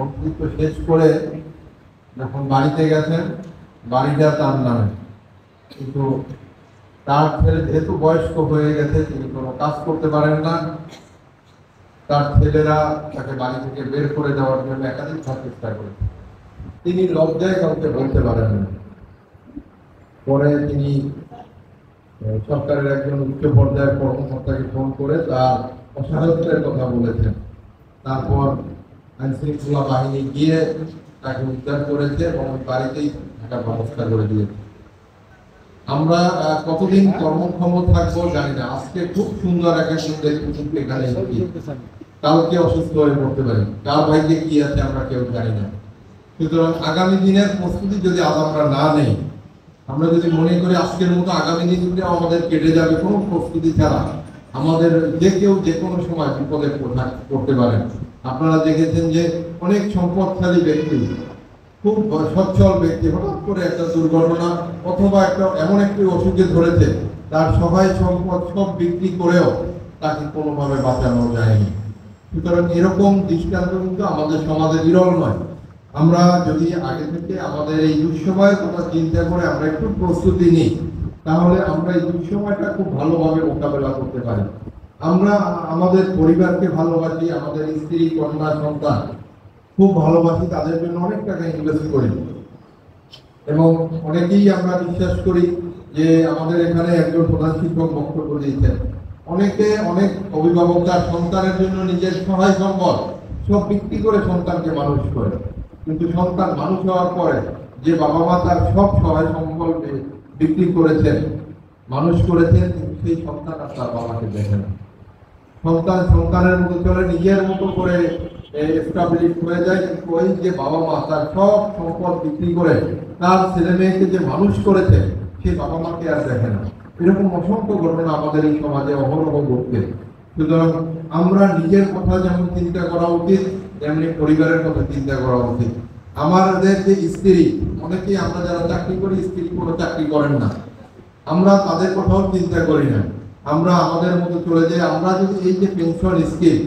বক্তৃত্ব শেষ করে যখন বাড়িতে গেছেন, বাড়িটা তার নামে, কিন্তু তার ছেলে যেহেতু বয়স্ক হয়ে গেছে, তিনি কোনো কাজ করতে পারেন না। তার ছেলেরা তাকে বাড়ি থেকে বের করে দেওয়ার জন্য একাধিকবার চেষ্টা করেছে। তিনি লজ্জায় কাউকে বলতে পারেন না। পরে তিনি সরকারের একজন উচ্চ পর্যায়ের কর্মকর্তাকে ফোন করে তার অসহায়ত্বের কথা বলেছেন। তারপর আইন শৃঙ্খলা বাহিনী গিয়ে তাকে উদ্ধার করেছে এবং বাড়িতেই থাকার ব্যবস্থা করে দিয়েছে। আমরা কতদিন কর্মক্ষম থাকবো জানি না। আজকে খুব সুন্দর একটা এখানে কালকে অসুস্থ হয়ে পড়তে পারি, কার ভাগ্যে কি আছে আমরা কেউ জানি না। সুতরাং আগামী দিনের প্রস্তুতি যদি আজ আমরা না নেই, আমরা যদি মনে করি আজকের মতো আগামী দিনগুলো আমাদের কেটে যাবে কোনো প্রস্তুতি ছাড়া, আমাদের যে কেউ যে কোনো সময় বিপদে পড়তে পারেন। আপনারা দেখেছেন যে অনেক সম্পদশালী ব্যক্তি, খুব সচ্ছল ব্যক্তি, হঠাৎ করে একটা দুর্ঘটনা অথবা একটা এমন একটি অসুখে ধরেছে, তার সহায় সম্পদ সব বিক্রি করেও তাকে কোনোভাবে বাঁচানো যায়নি। সুতরাং এরকম দৃষ্টান্ত কিন্তু আমাদের সমাজে বিরল নয়। আমরা যদি আগে থেকে আমাদের এই দুঃসময়ের কথা চিন্তা করে আমরা একটু প্রস্তুতি নিই, তাহলে আমরা এই দুঃসময়টা খুব ভালোভাবে মোকাবেলা করতে পারি। আমরা আমাদের পরিবারকে ভালোবাসি, আমাদের স্ত্রী, কন্যা, সন্তান খুব ভালোবাসি, তাদের জন্য অনেক টাকা ইনভেস্ট করি এবং অনেকেই আমরা বিশ্বাস করি যে আমাদের এখানে একজন প্রধান শিক্ষক বক্তব্য দিয়েছেন, অনেকে অনেক অভিভাবক তার সন্তানের জন্য নিজের সহায় সম্পদ সব বিক্রি করে সন্তানকে মানুষ করে, কিন্তু সন্তান মানুষ হওয়ার পরে যে বাবা মা তার সব সহায় সম্পদ বিক্রি করেছেন, মানুষ করেছেন, কিন্তু সেই সন্তান আর তার বাবাকে দেখে না। সন্তান সন্তানের মতো চলে, নিজের মতো করে এস্টাবলিশ হয়ে যায়, কিন্তু ওই যে বাবা মা তার সব সম্পদ বিক্রি করে তার ছেলে মেয়েকে যে মানুষ করেছে, সেই বাবা মাকে আর দেখে না। এরকম অসংখ্য ঘটনা আমাদের এই সমাজে অহরহ ঘটছে। সুতরাং আমরা নিজের কথা যেমন চিন্তা করা উচিত, তেমনি পরিবারের কথা চিন্তা করা উচিত। আমাদের যে স্ত্রী, অনেকেই আমরা যারা চাকরি করি, স্ত্রী কোনো চাকরি করেন না, আমরা তাদের কথাও চিন্তা করি না। আমরা আমাদের মতো চলে যাই। আমরা যদি এই যে পেনশন স্কিম,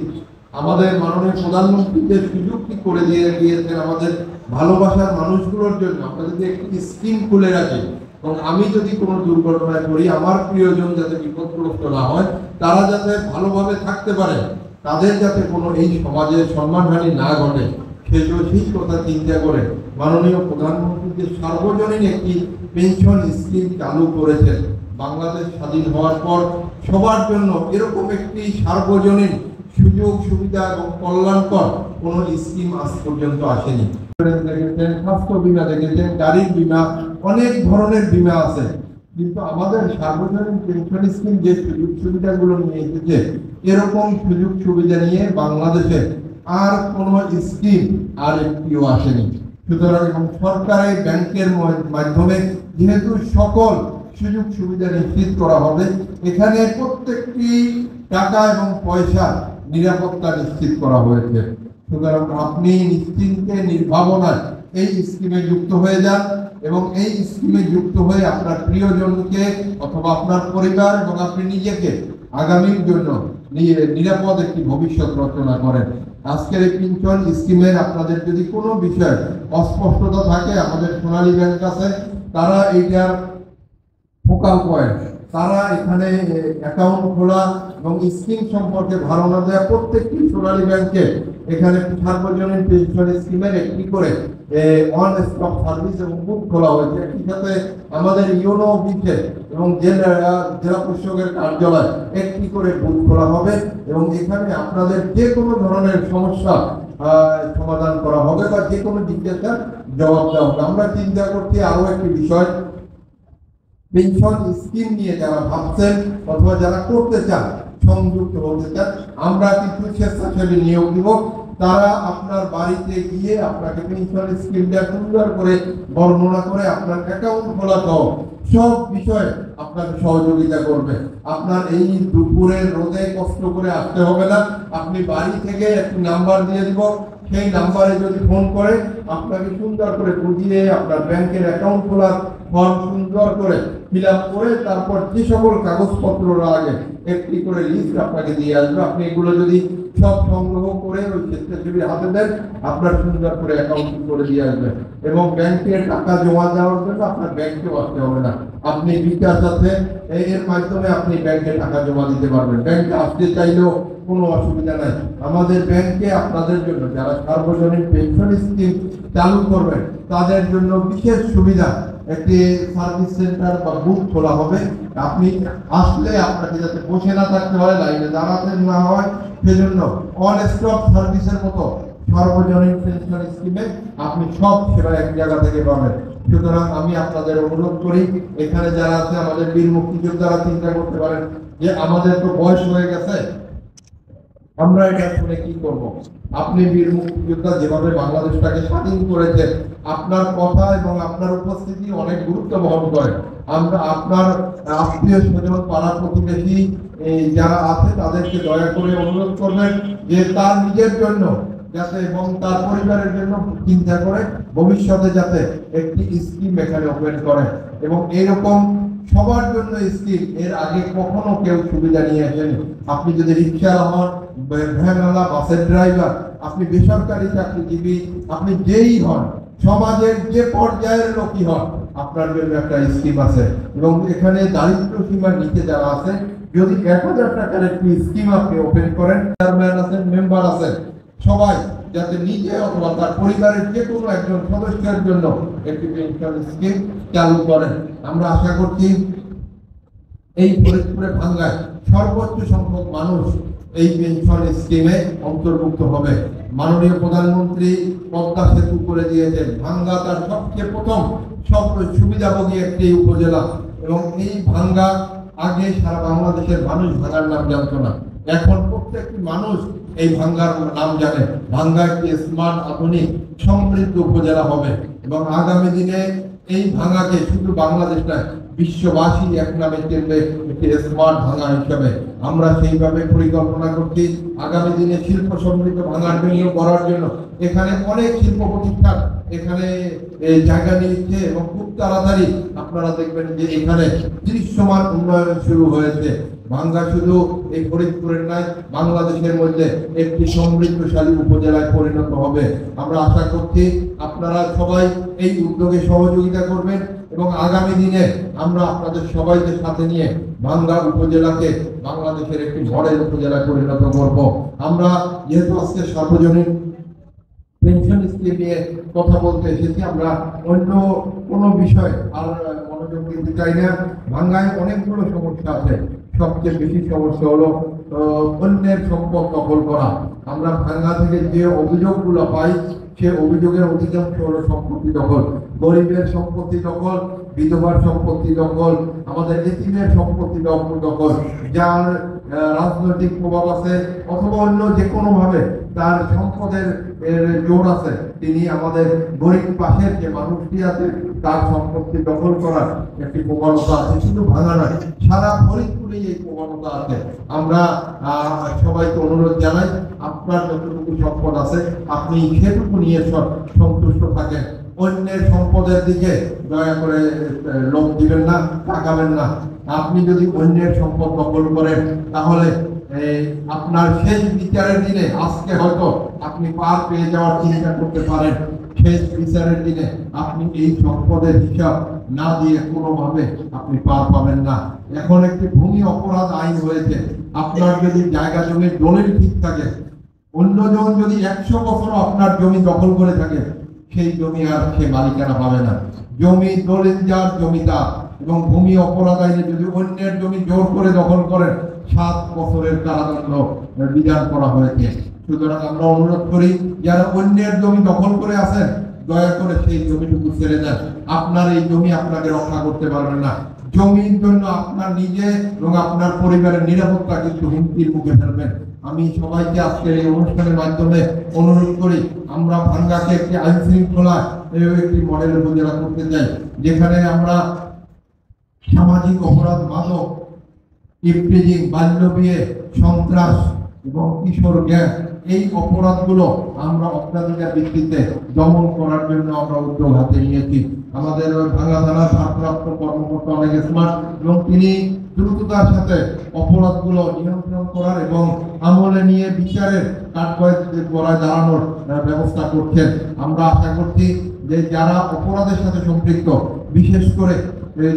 আমাদের মাননীয় প্রধানমন্ত্রী যে সুযোগটি করে দিয়েছেন আমাদের ভালোবাসার মানুষগুলোর জন্য, আমরা যদি একটি স্কিম খুলে রাখি এবং আমি যদি কোনো দুর্ঘটনায় পড়ি, আমার প্রিয়জন যাতে বিপদগ্রস্ত না হয়, তারা যাতে ভালোভাবে থাকতে পারে, তাদের যাতে কোনো এই সমাজে সম্মানহানি না ঘটে, সেই কথা চিন্তা করে মাননীয় প্রধানমন্ত্রী যে সার্বজনীন একটি পেনশন স্কিম চালু করেছেন, বাংলাদেশ স্বাধীন হওয়ার পর সবার জন্য এরকম একটি সার্বজনীন সুযোগ সুবিধা এবং কল্যাণকর কোনো স্কিম আজ পর্যন্ত আসেনি। দেখেছেন স্বাস্থ্য বীমা, দেখেছেন গাড়ির বীমা, অনেক ধরনের বীমা আছে, কিন্তু আমাদের সার্বজনীন পেনশন স্কিম যে সুযোগ সুবিধাগুলো নিয়ে এসেছে, এরকম সুযোগ সুবিধা নিয়ে বাংলাদেশে আর কোনো স্কিম আর একটিও আসেনি। সুতরাং এবং সরকারের ব্যাংকের মাধ্যমে যেহেতু সকল সুযোগ সুবিধা নিশ্চিত করা হবে, এখানে প্রত্যেকটি টাকা এবং পয়সা নিরাপত্তা নিশ্চিত করা হয়েছে। সুতরাং আপনি নিশ্চিন্তে নির্ভাবনায় এই স্কিমে যুক্ত হয়ে যান এবং এই স্কিমে যুক্ত হয়ে আপনার প্রিয়জনকে অথবা আপনার পরিবার এবং আপনি নিজেকে আগামীর জন্য নিরাপদ একটি ভবিষ্যৎ রচনা করেন। আজকের এই পেনশন স্কিমের আপনাদের যদি কোনো বিষয় অস্পষ্টতা থাকে, আমাদের সোনালী ব্যাংক আছে, তারা এইটার ফোকাল পয়েন্ট, তারা এখানে অ্যাকাউন্ট খোলা এবং স্কিম সম্পর্কে ধারণা দেয়। প্রত্যেকটি সোনালী ব্যাংকে এখানে সার্বজনীন পেনশন স্কিমের একটি করে ওয়ান স্টপ সার্ভিস এবং বুথ খোলা হয়েছে। একই সাথে আমাদের ইউনো অফিসে এবং জেলা প্রশাসকের কার্যালয় একটি করে বুথ খোলা হবে এবং এখানে আপনাদের যে কোনো ধরনের সমস্যা সমাধান করা হবে বা যে কোনো জিজ্ঞাসার জবাব দেওয়া হবে। আমরা চিন্তা করছি আরো একটি বিষয়, পেনশন স্কিম নিয়ে যারা ভাবছেন অথবা যারা করতে চান, সংযুক্ত হতে চান, আমরা কিছু স্বেচ্ছাসেবী নিয়োগ দিব। তারা আপনার বাড়িতে গিয়ে আপনাকে পেনশন স্কিমটা সুন্দর করে বর্ণনা করে আপনার অ্যাকাউন্ট খোলা সহ সব বিষয়ে আপনাকে সহযোগিতা করবে। আপনার এই দুপুরের রোদে কষ্ট করে আসতে হবে না, আপনি বাড়ি থেকে একটি নাম্বার দিয়ে দিব, সেই নাম্বারে যদি ফোন করে আপনাকে সুন্দর করে বুঝিয়ে আপনার ব্যাংকের অ্যাকাউন্ট খোলার ফর্ম সুন্দর করে ফিল আপ করে তারপর যে সকল কাগজপত্র লাগে একটি করে লিস্ট আপনাকে দিয়ে আসবে। আপনি এগুলো যদি সব সংগ্রহ করে ওই স্বেচ্ছাসেবীর হাতে দেন, আপনার সুন্দর করে অ্যাকাউন্ট করে দিয়ে আসবে। এবং ব্যাংকে টাকা জমা দেওয়ার জন্য আপনার ব্যাংকেও আসতে হবে না, আপনি বিকাশ আছে এর মাধ্যমে আপনি ব্যাংকে টাকা জমা দিতে পারবেন। ব্যাংকে আসতে চাইলেও কোনো অসুবিধা নাই। আমাদের ব্যাংকে আপনাদের জন্য যারা সার্বজনীন পেনশন স্কিম চালু করবেন তাদের জন্য বিশেষ সুবিধা, একটি সার্ভিস সেন্টার বা বুথ খোলা হবে। আপনি আসলে আপনাকে যাতে বসে না থাকতে হয়, লাইনে দাঁড়াতে না হয়, সেজন্য অন স্টপ সার্ভিসের মতো সার্বজনীন পেনশন স্কিমে আপনি সব সেবা এক জায়গা থেকে পাবেন। সুতরাং আমি আপনাদের অনুরোধ করি, এখানে যারা আছে আমাদের বীর মুক্তিযোদ্ধারা চিন্তা করতে পারেন যে আমাদের তো বয়স হয়ে গেছে, আমরা এটা শুনে কি করব। আপনি বীর মুক্তিযোদ্ধা, যেভাবে বাংলাদেশটাকে স্বাধীন করেছেন, আপনার কথা এবং আপনার উপস্থিতি অনেক গুরুত্ব বহন করে। আমরা আপনার আত্মীয় স্বজন, পাড়া প্রতিবেশী যারা আছে তাদেরকে দয়া করে অনুরোধ করবেন যে তার নিজের জন্য যাতে এবং তার পরিবারের জন্য চিন্তা করে ভবিষ্যতে যাতে একটি স্কিম এখানে ওপেন করে। এবং এরকম সবার জন্য স্কিম এর আগে কখনো কেউ সুবিধা নিয়ে আসেনি। আপনি যদি রিক্সাওয়ালা হন, ভ্যানওয়ালা, বাসের ড্রাইভার, আপনি বেসরকারি চাকরিজীবী, আপনি যেই হন, সমাজের যে পর্যায়ের লোকই হন, আপনার জন্য একটা স্কিম আছে। এবং এখানে দারিদ্র সীমার নিচে যারা আছে, যদি 1000 টাকার একটি স্কিম আপনি ওপেন করেন, চেয়ারম্যান আছেন, মেম্বার আছেন, সবাই যাতে নিজে অথবা তার পরিবারের যে কোনো একজন সদস্যের জন্য একটি পেনশন স্কিম চালু করেন। আমরা আশা করছি এই ফরিদপুরে ভাঙ্গায় সর্বোচ্চ সংখ্যক মানুষ এই পেনশন স্কিমে অন্তর্ভুক্ত হবে। মাননীয় প্রধানমন্ত্রী পদ্মা সেতু করে দিয়েছেন। ভাঙ্গা তার সবচেয়ে প্রথম সব সুবিধাভোগী একটি উপজেলা, এবং এই ভাঙ্গা আগে সারা বাংলাদেশের মানুষ ভাঙ্গার নাম জানতো না, এখন প্রত্যেকটি মানুষ এই ভাঙ্গার নাম জানে। ভাঙ্গা একটি স্মার্ট, আধুনিক, সমৃদ্ধ উপজেলা হবে এবং আগামী দিনে এই ভাঙ্গাকে শুধু বাংলাদেশ নয়, বিশ্ববাসী এক নামে চিনবে একটি স্মার্ট ভাঙ্গা হিসাবে। আমরা সেইভাবে পরিকল্পনা করছি আগামী দিনে শিল্প সমৃদ্ধ ভাঙ্গার জন্য করার জন্য। এখানে অনেক শিল্প প্রতিষ্ঠান এখানে জায়গা নিচ্ছে এবং খুব তাড়াতাড়ি আপনারা দেখবেন যে এখানে দৃশ্যমান উন্নয়ন শুরু হয়েছে। ভাঙ্গা শুধু এই ফরিদপুরের নয়, বাংলাদেশের মধ্যে একটি সমৃদ্ধশালী উপজেলায় পরিণত হবে। আমরা আশা করছি আপনারা সবাই এই উদ্যোগে সহযোগিতা করবেন এবং আগামী দিনে আমরা আপনাদের সবাইকে সাথে নিয়ে ভাঙ্গা উপজেলাকে বাংলাদেশের একটি মডেল উপজেলায় পরিণত করব। আমরা যেহেতু আজকে সার্বজনীন পেনশন স্কিম নিয়ে কথা বলতে এসেছি, আমরা অন্য কোনো বিষয় আর মনোযোগ দিতে চাই না। ভাঙ্গায় অনেকগুলো সমস্যা আছে, সবচেয়ে বেশি সমস্যা হলো অন্যের সম্পদ দখল করা। আমরা ভাঙ্গা থেকে যে অভিযোগগুলো পাই সে অভিযোগের অধিকাংশ হলো সম্পত্তি দখল, গরিবের সম্পত্তি দখল, বিধবার সম্পত্তি দখল, আমাদের এতিমের সম্পত্তি দখল, যার রাজনৈতিক প্রভাব আছে অথবা অন্য যে কোনো ভাবে তার সম্পদের জোর আছে, তিনি আমাদের গরিব পাশের যে মানুষটি আছে তার সম্পত্তি দখল করার একটি প্রবণতা আছে। শুধু ভাঙা নয়, সারা ফরিদপুরে এই প্রবণতা আছে। আমরা সবাইকে অনুরোধ জানাই, আপনার যতটুকু সম্পদ আছে আপনি সেটুকু নিয়ে সন্তুষ্ট থাকেন। অন্যের সম্পদের দিকে দয়া করে লোভ দিবেন না, তাকাবেন না। আপনি যদি অন্যের সম্পদ দখল করেন তাহলে আপনার শেষ বিচারের দিনে, আজকে হয়তো আপনি পার পেয়ে যাওয়ার চিন্তা করতে পারেন, শেষ বিচারের দিনে আপনি এই সম্পদের হিসাব না দিয়ে কোনোভাবে আপনি পার পাবেন না। এখন একটি ভূমি অপরাধ আইন হয়েছে। আপনার যদি জায়গা জমির দলিল ঠিক থাকে, অন্যজন যদি 100 বছর আপনার জমি দখল করে থাকে, সেই জমি আর সে মালিকানা পাবে না। জমি দলিল যার জমিদার। এবং ভূমি অপরাধ আইনে যদি অন্যের জমি জোর করে দখল করেন 7 বছরের কারাদণ্ড বিধান করা হয়েছে। সুতরাং আমরা অনুরোধ করি, যারা অন্যের জমি দখল করে আছেন দয়া করে সেই জমিটুকু ছেড়ে দেন। আপনার এই জমি আপনাকে রক্ষা করতে পারবেন না। জমির জন্য আপনার নিজে এবং আপনার পরিবারের নিরাপত্তা কিন্তু হুমকির মুখে ফেলবেন। আমি সবাইকে আজকের এই অনুষ্ঠানের মাধ্যমে অনুরোধ করি, আমরা ভাঙ্গাকে একটি আইন শৃঙ্খলা একটি মডেল উপজেলা করতে চাই, যেখানে আমরা সামাজিক অপরাধ, মাদক, ইফটিজিং, বাল্য বিয়ে, সন্ত্রাস এবং কিশোর গ্যাং, এই অপরাধগুলো আমরা অগ্রাধিকার ভিত্তিতে দমন করার জন্য আমরা উদ্যোগ হাতে নিয়েছি। আমাদের ভাঙ্গা থানার ভারপ্রাপ্ত কর্মকর্তা অনেক স্মার্ট এবং তিনি দ্রুততার সাথে অপরাধগুলো নিয়ন্ত্রণ করার এবং আমলে নিয়ে বিচারের কাঠগড়ায় দাঁড়ানোর ব্যবস্থা করছেন। আমরা আশা করছি যে যারা অপরাধের সাথে সম্পৃক্ত, বিশেষ করে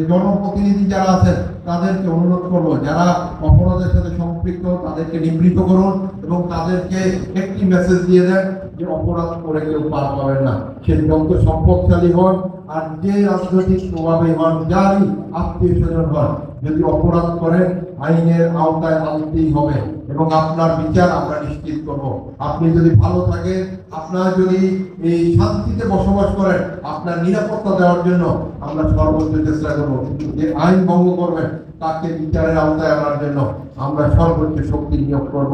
জনপ্রতিনিধি যারা আছেন তাদেরকে অনুরোধ করবো, যারা অপরাধের সাথে সম্পৃক্ত তাদেরকে নিবৃত্ত করুন এবং তাদেরকে একটি মেসেজ দিয়ে দেন যে অপরাধ করে কেউ পার পাবেন না। সে যত সম্পদশালী হন আর যে রাজনৈতিক প্রভাবে হন, যারই আত্মীয় স্বজন হন, যদি অপরাধ করেন আইনের আওতায় আনতেই হবে এবং আপনার বিচার আমরা নিশ্চিত করব। আপনি যদি ভালো থাকেন, আপনার যদি এই শান্তিতে বসবাস করেন, আপনার নিরাপত্তা দেওয়ার জন্য আমরা সর্বোচ্চ চেষ্টা করব। যে আইন ভঙ্গ করবেন তাকে বিচারের আওতায় আনার জন্য আমরা সর্বোচ্চ শক্তি নিয়োগ করব।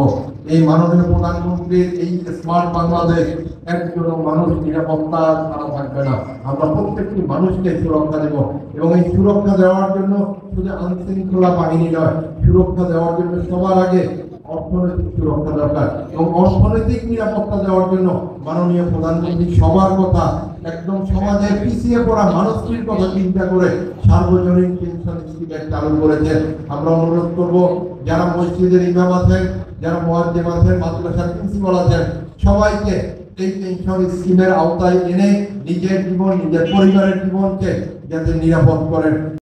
এই মাননীয় প্রধানমন্ত্রীর এই স্মার্ট বাংলাদেশ, একজন মানুষ নিরাপত্তা ছাড়া থাকবে না। আমরা প্রত্যেকটি মানুষকে সুরক্ষা দেব এবং এই সুরক্ষা দেওয়ার জন্য শুধু আইনশৃঙ্খলা বাহিনী নয়, সুরক্ষা দেওয়ার জন্য সবার আগে অর্থনৈতিক সুরক্ষা দরকার এবং অর্থনৈতিক নিরাপত্তা দেওয়ার জন্য মাননীয় প্রধানমন্ত্রী সবার কথা, একদম সমাজের পিছিয়ে পড়া মানুষটির কথা চিন্তা করে সার্বজনীন পেনশন স্কিম চালু করেছেন। আমরা অনুরোধ করব, যারা মসজিদের ইমাম আছেন, যারা মুয়াজ্জিম আছেন, মাদ্রাসার প্রিন্সিপাল আছেন, সবাইকে এই পেনশন স্কিমের আওতায় এনে নিজের জীবন, নিজের পরিবারের জীবনকে যাতে নিরাপদ করেন।